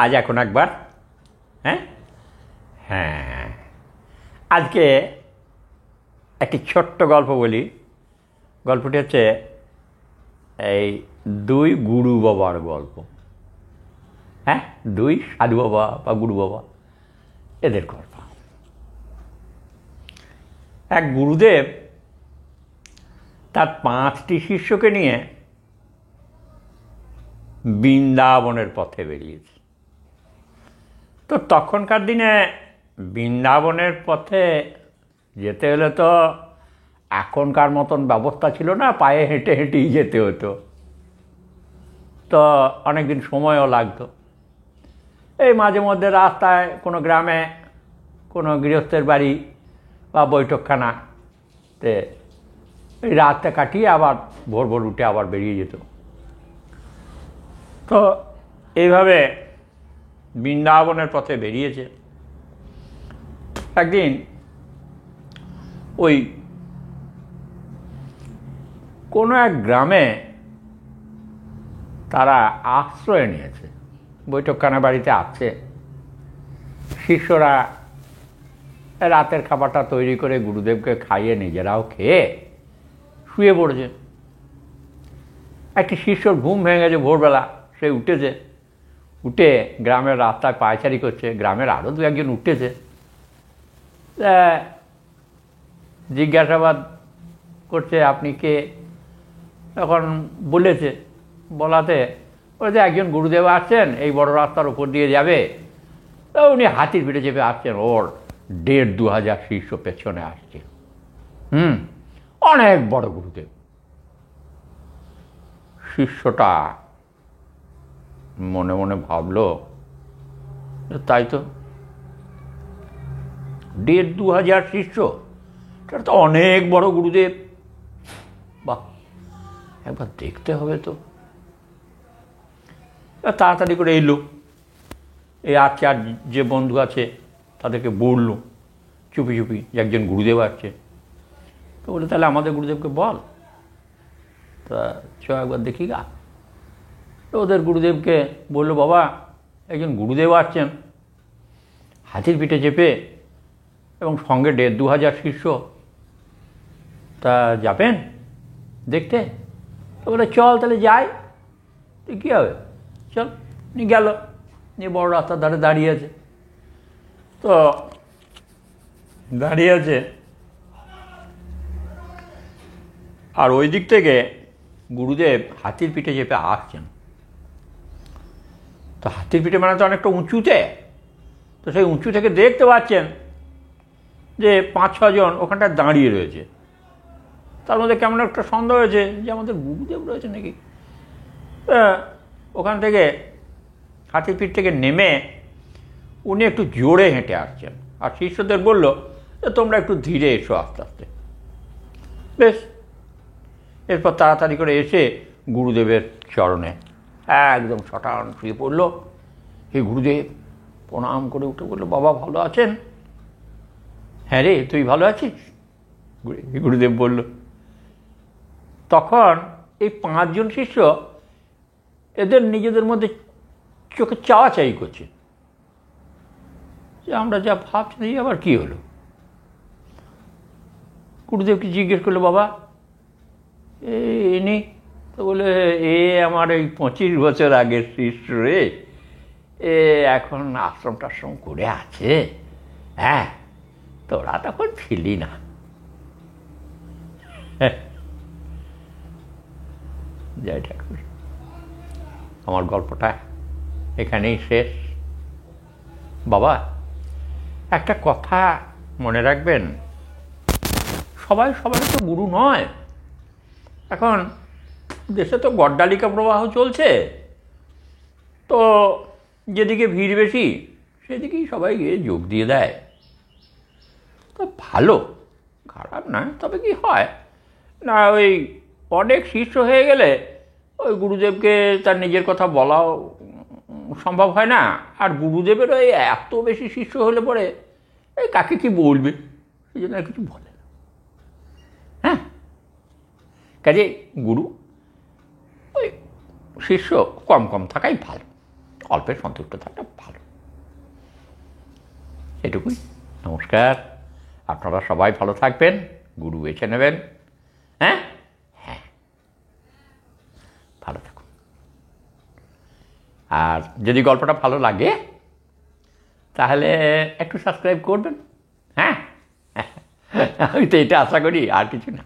আজ এখন একবার হ্যাঁ হ্যাঁ আজকে একটি ছোট্ট গল্প বলি। গল্পটি হচ্ছে এই দুই গুরু বাবার গল্প। হ্যাঁ, দুই সাধু বাবা বা গুরু বাবা, এদের গল্প। এক গুরুদেব তার 5টি শিষ্যকে নিয়ে বৃন্দাবনের পথে বেরিয়েছে। তো তখনকার দিনে বৃন্দাবনের পথে যেতে হলে তো এখনকার মতন ব্যবস্থা ছিল না, পায়ে হেঁটে হেঁটেই যেতে হতো। তো অনেক দিন সময়ও লাগতো। এই মাঝে মধ্যে রাস্তায় কোনো গ্রামে কোনো গৃহস্থের বাড়ি বা বৈঠকখানাতে এই রাতটা কাটিয়ে আবার ভোর ভোর উঠে আবার বেরিয়ে যেত। তো এইভাবে বৃন্দাবনের পথে বেরিয়েছে। একদিন ওই কোনো এক গ্রামে তারা আশ্রয় নিয়েছে, বৈঠকখানা বাড়িতে আছে। শিষ্যরা রাতের খাবারটা তৈরি করে গুরুদেবকে খাইয়ে নিজেরাও খেয়ে শুয়ে পড়েছে। একটি শিষ্যর ঘুম ভেঙে গেছে ভোরবেলা, সে উঠেছে, উঠে গ্রামের রাস্তায় পায়চারি করছে। গ্রামের আরও দু একজন উঠেছে, জিজ্ঞাসাবাদ করছে আপনি কে। তখন বলাতে ওই যে একজন গুরুদেব আসছেন, এই বড় রাস্তার উপর দিয়ে যাবে। তো উনি হাতির পিঠে চেপে আসছেন, ওর 1,500-2,000 শিষ্য পেছনে আসছে। অনেক বড় গুরুদেব। শিষ্যটা মনে মনে ভাবলো, তাই তো, 1,500-2,000 শিষ্য, এটা তো অনেক বড় গুরুদেব। বাহ, একবার দেখতে হবে তো। তাড়াতাড়ি করে এলো, এই আর চার যে বন্ধু আছে তাদেরকে বলল চুপি চুপি যে একজন গুরুদেব আসছে। তো বলে তাহলে আমাদের গুরুদেবকে বল, তা চ একবার দেখি গা। তো ওদের গুরুদেবকে বললো, বাবা একজন গুরুদেব আসছেন হাতির পিঠে চেপে এবং সঙ্গে 1,500-2,000 শিষ্য, তা যাবেন দেখতে? তো বলে চল তাহলে যাই। তো কী হবে, চল। নিয়ে গেল, নিয়ে বড় রাস্তার ধারে দাঁড়িয়ে আছে। তো দাঁড়িয়ে আছে, আর ওই দিক থেকে গুরুদেব হাতির পিঠে চেপে আসছেন। তো হাতির পিঠে মানে তো অনেকটা উঁচুতে, তো সেই উঁচু থেকে দেখতে পাচ্ছেন যে 5-6 জন ওখানটায় দাঁড়িয়ে রয়েছে। তার মধ্যে কেমন একটা সন্দেহ হয়েছে যে আমাদের গুরুদেব রয়েছে নাকি। ওখান থেকে হাতির পিঠ থেকে নেমে উনি একটু জোরে হেঁটে আসছেন, আর শিষ্যদের বলল যে তোমরা একটু ধীরে এসো, আস্তে আস্তে। বেশ, এরপর তাড়াতাড়ি করে এসে গুরুদেবের চরণে একদম শটান শুয়ে পড়ল। হে গুরুদেব, প্রণাম করে উঠে বলল, বাবা ভালো আছেন? হ্যাঁ রে, তুই ভালো আছিস? গুরুদেব বলল। তখন এই 5 জন শিষ্য এদের নিজেদের মধ্যে চোখে চাওয়াচাই করছে যে আমরা যা ভাবছি আবার কি হলো। গুরুদেবকে জিজ্ঞেস করলো, বাবা ইনি? তো বলে, এ আমার এই 25 বছর আগের শিষ্য রে, এ এখন আশ্রম টাশ্রম করে আছে। হ্যাঁ, তোরা তখন ছিলি না। জয় ঠাকুর, আমার গল্পটা এখানেই শেষ। বাবা একটা কথা মনে রাখবেন, সবাই সবার তো গুরু নয়। এখন দেশে তো গড্ডালিকা প্রবাহ চলছে, তো যেদিকে ভিড় বেশি সেদিকেই সবাই গিয়ে যোগ দিয়ে দেয়। তো ভালো, খারাপ না। তবে কি হয় না, ওই অনেক শিষ্য হয়ে গেলে ওই গুরুদেবকে তার নিজের কথা বলাও সম্ভব হয় না। আর গুরুদেবের ওই এত বেশি শিষ্য হলে পরে এই কাকে কি বলবে, সেই জন্য আর কিছু বলে না। হ্যাঁ, কাজে গুরু ওই শিষ্য কম কম থাকাই ভালো, অল্পে সন্তুষ্ট থাকা ভালো। এটুকুই। নমস্কার। আপনারা সবাই ভালো থাকবেন, গুরু বেছে নেবেন। হ্যাঁ হ্যাঁ, ভালো থাকুন। আর যদি গল্পটা ভালো লাগে তাহলে একটু সাবস্ক্রাইব করবেন। হ্যাঁ, আমি তো এটা আশা করি, আর কিছু না।